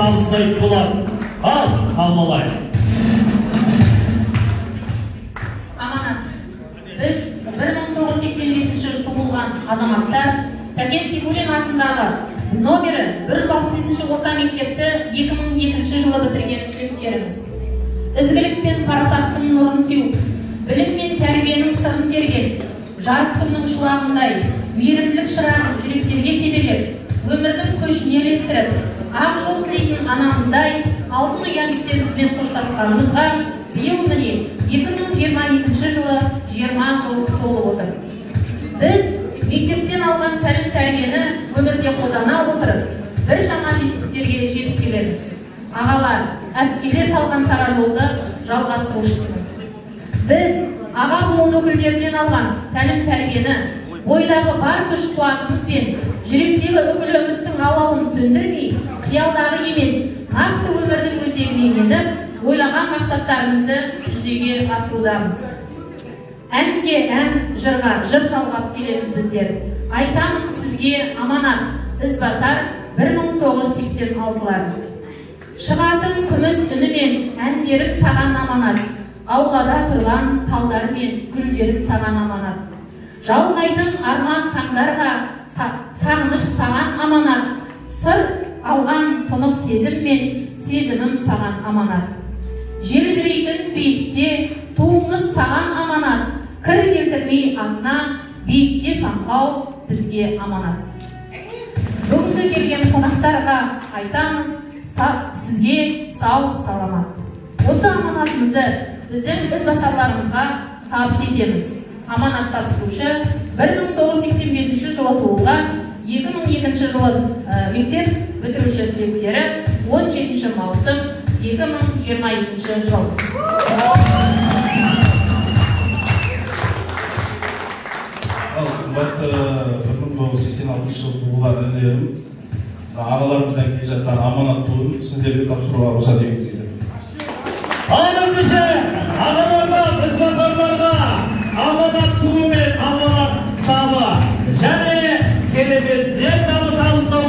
табыстайтын болады. Ал, қалмалай. Аманат, біз 1985 жылы туылған азаматтар Сәкен Сейфуллин атындағы номері 165 орта мектепті 2002 жылы бітірген түлектеріміз. Ізгілік пен парасаттың нұрын сеуіп, білім мен тәрбиенің сырын терген, жарық күннің шуағындай, мейірімділік шырағын жүректерге себелеп, өмірдің көшіне ілестіріп, ақ жол тілейтін анамыздай алтын ұя мектебімізбен қоштасқанымызға биыл міне 2022 жылы 20 жыл толып отыр. Біз мектептен алған тәлім тәрбиені өмірде қолдана отырып, бір жаңа жетістіктерге жетіп келеміз. Ағалар, әпкелер салған сара жолды жалғастырушысымыз. Біз аға буын өкілдерінен алған тәлім тәрбиені бойдағы бар күш қуатымызбен, жүректегі үкілі үміттің алауын сөндірмей, қиялдағы емес, нақты өмірдің өзегіне еніп, ойлаған мақсаттарымызды жүзеге асырудамыз. Әнге ән, жырға жыр жалғап келеміз біздер. Айтамын сізге аманат, ізбасар 1986-лар. Шығатын күміс үнімен әндерім саған аманат, аулада тұрған талдармен гүлдерім саған аманат. Жалғайтын арман таңдарға сағыныш саған аманат, сыр алған тұнық сезім мен сезімім саған аманат. Желбірейтін биікте туымыз саған аманат, кір келтірмей атына биікте самғау бізге аманат. Бүгінгі келген қонақтарға айтамыз, сізге сау саламат. Осы аманатымызды біздің ізбасарларымызға табыс етеміз. Аманат тапсырушы 1985 жылы туылған, 2002 жылы мектеп бітіруші түлектері 17 маусым 2022 жыл. Қымбатты 1986 жылы туылған інілерім, ағаларымыздан келе жатқан аманат туын сіздерге тапсыруға рұқсат етіңіздер. Ендеше ағаларға, ізбасарларға аманат туын